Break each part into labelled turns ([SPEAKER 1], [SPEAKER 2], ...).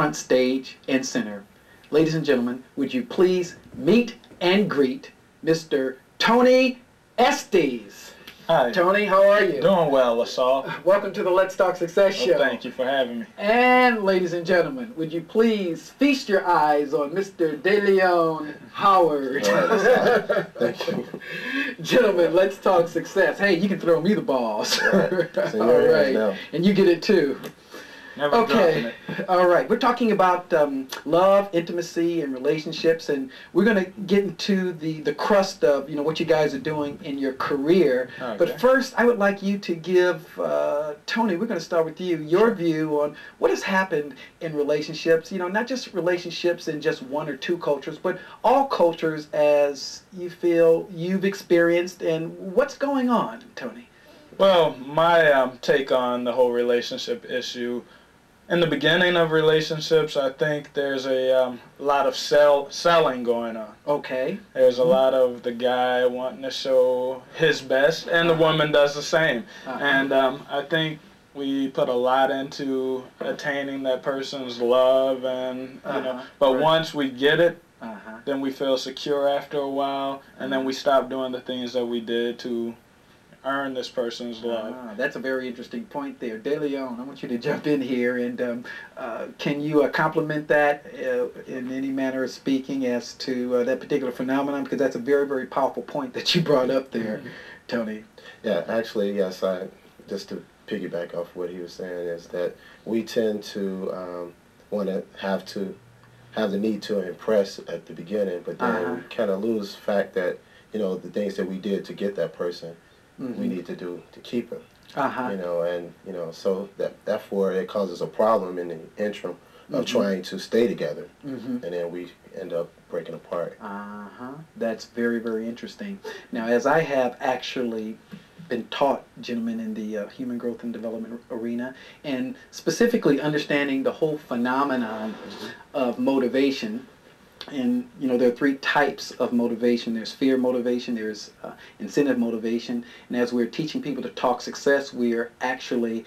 [SPEAKER 1] front stage and center. Ladies and gentlemen, would you please meet and greet Mr. Tony Estese.
[SPEAKER 2] Hi.
[SPEAKER 1] Tony, how are you?
[SPEAKER 2] Doing well, LaSalle.
[SPEAKER 1] Welcome to the Let's Talk Success Show.
[SPEAKER 2] Thank you for having me.
[SPEAKER 1] And ladies and gentlemen, would you please feast your eyes on Mr. DeLeon Howard.
[SPEAKER 3] Thank you.
[SPEAKER 1] Gentlemen, let's talk success. Hey, you can throw me the balls.
[SPEAKER 3] Right.
[SPEAKER 1] All right. And you get it too.
[SPEAKER 2] Never
[SPEAKER 1] okay. All right. We're talking about love, intimacy, and relationships, and we're going to get into the crust of what you guys are doing in your career.
[SPEAKER 2] Okay.
[SPEAKER 1] But first, I would like you to give Tony. We're going to start with you. Your view on what has happened in relationships. Not just relationships in just one or two cultures, but all cultures as you feel you've experienced, and what's going on, Tony.
[SPEAKER 2] Well, my take on the whole relationship issue. In the beginning of relationships, I think there's a lot of selling going on.
[SPEAKER 1] Okay.
[SPEAKER 2] There's a lot of the guy wanting to show his best, and the woman does the same. And I think we put a lot into attaining that person's love, and but once we get it, then we feel secure after a while, and then we stop doing the things that we did to earn this person's love.
[SPEAKER 1] That's a very interesting point there. DeLeon, I want you to jump in here, and can you compliment that in any manner of speaking as to that particular phenomenon? Because that's a very, very powerful point that you brought up there, Tony.
[SPEAKER 3] Yeah, actually, yes, just to piggyback off what he was saying is that we tend to want to have the need to impress at the beginning, but then we kind of lose the fact that, the things that we did to get that person, we need to do to keep him. So therefore it causes a problem in the interim of trying to stay together, and then we end up breaking apart.
[SPEAKER 1] That's very, very interesting. Now, as I have actually been taught, gentlemen, in the human growth and development arena, and specifically understanding the whole phenomenon of motivation. And there are three types of motivation. There's fear motivation, there's incentive motivation, and as we're teaching people to talk success, we're actually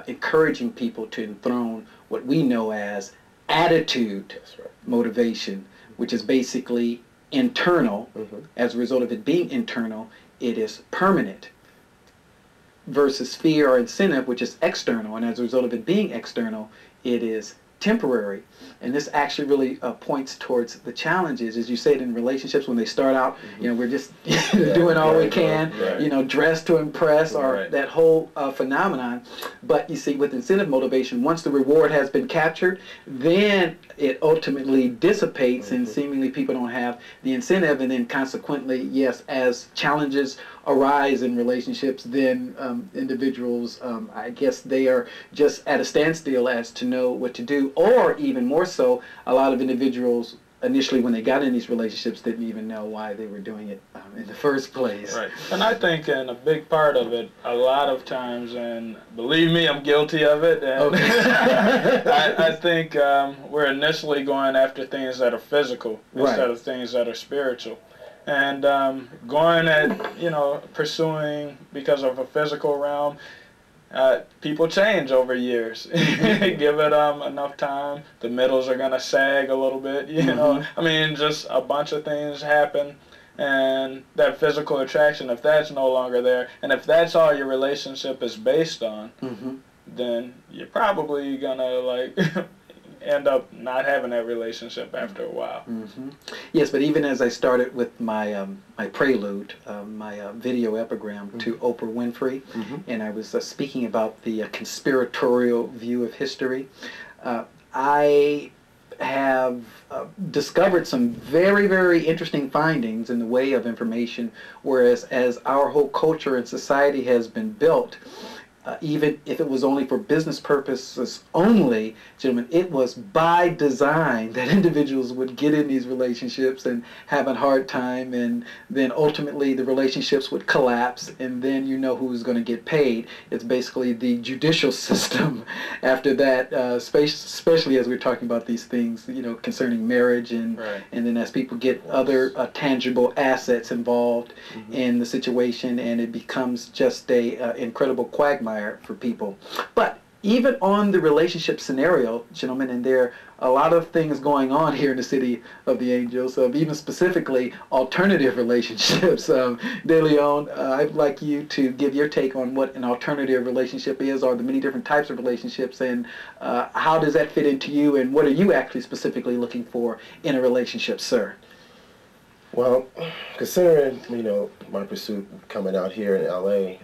[SPEAKER 1] encouraging people to enthrone what we know as attitude motivation, which is basically internal. As a result of it being internal, it is permanent, versus fear or incentive, which is external, and as a result of it being external, it is temporary. And this actually really points towards the challenges, as you said, in relationships when they start out, we're just doing all we can, dressed to impress, or that whole phenomenon. But you see, with incentive motivation, once the reward has been captured, then it ultimately dissipates, and seemingly people don't have the incentive, and then consequently, yes, as challenges arise in relationships, then individuals, I guess they are just at a standstill as to know what to do, or even more so, a lot of individuals initially when they got in these relationships didn't even know why they were doing it in the first place.
[SPEAKER 2] Right. And I think in a big part of it, a lot of times, and believe me, I'm guilty of it, and I think we're initially going after things that are physical instead of things that are spiritual. And going at, pursuing because of a physical realm, people change over years. Give it enough time, the middles are going to sag a little bit, I mean, just a bunch of things happen, and that physical attraction, if that's no longer there, and if that's all your relationship is based on, then you're probably going to, end up not having that relationship after a while.
[SPEAKER 1] Yes, but even as I started with my my prelude, my video epigram to Oprah Winfrey, and I was speaking about the conspiratorial view of history, I have discovered some very, very interesting findings in the way of information, whereas as our whole culture and society has been built, even if it was only for business purposes only, gentlemen, it was by design that individuals would get in these relationships and have a hard time, and then ultimately the relationships would collapse, and then who's going to get paid. It's basically the judicial system after that, especially as we're talking about these things, concerning marriage, and then as people get other tangible assets involved in the situation, and it becomes just a incredible quagmire for people. But even on the relationship scenario, gentlemen, and there are a lot of things going on here in the City of the Angels, even specifically alternative relationships. DeLeon, I'd like you to give your take on what an alternative relationship is, or the many different types of relationships, and how does that fit into you, and what are you actually specifically looking for in a relationship, sir?
[SPEAKER 3] Well, considering, you know, my pursuit coming out here in LA,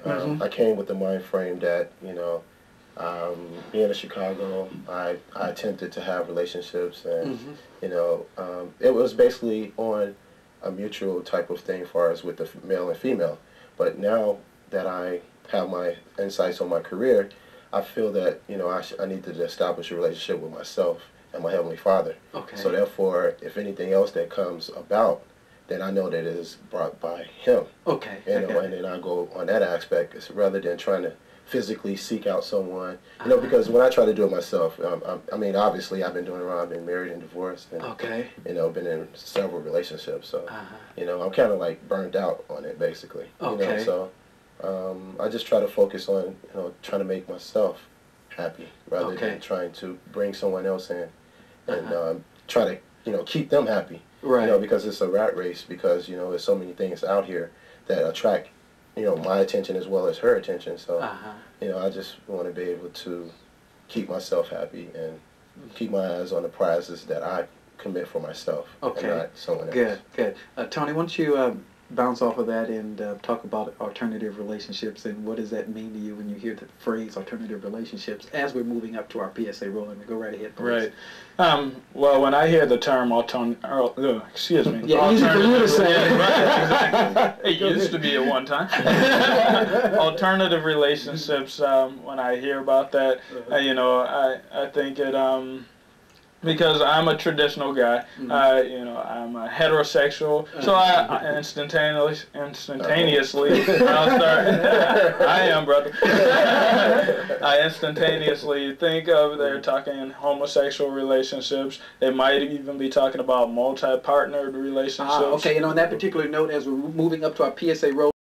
[SPEAKER 3] I came with the mind frame that, you know, being in Chicago, I attempted to have relationships, and you know, it was basically on a mutual type of thing, as far as with the male and female. But now that I have my insights on my career, I feel that, you know, I need to establish a relationship with myself and my Heavenly Father.
[SPEAKER 1] Okay.
[SPEAKER 3] So therefore, if anything else that comes about, then I know that it is brought by Him.
[SPEAKER 1] Okay.
[SPEAKER 3] You know, and then I go on that aspect, rather than trying to physically seek out someone, you know, because when I try to do it myself, I mean, obviously I've been doing it around, I've been married and divorced, and, you know, been in several relationships, so, you know, I'm kind of like burned out on it, basically, you know, so I just try to focus on, you know, trying to make myself happy, rather than trying to bring someone else in and try to, you know, keep them happy, you know, because it's a rat race, because, you know, there's so many things out here that attract, you know, my attention as well as her attention. So, you know, I just want to be able to keep myself happy and keep my eyes on the prizes that I commit for myself, and not someone else.
[SPEAKER 1] Good. Tony, why don't you bounce off of that and talk about alternative relationships, and what does that mean to you when you hear the phrase alternative relationships as we're moving up to our PSA rolling? Go right ahead, please.
[SPEAKER 2] Right. Well, when I hear the term excuse me.
[SPEAKER 1] Yeah, easy for you to say.
[SPEAKER 2] Exactly. It used to be at one time. Alternative relationships, when I hear about that, you know, I think it, because I'm a traditional guy, you know, I'm a heterosexual, so I instantaneously, I'll start, I am, brother. I instantaneously think of, they're talking homosexual relationships. They might even be talking about multi-partnered relationships.
[SPEAKER 1] Okay, and on that particular note, as we're moving up to our PSA roll,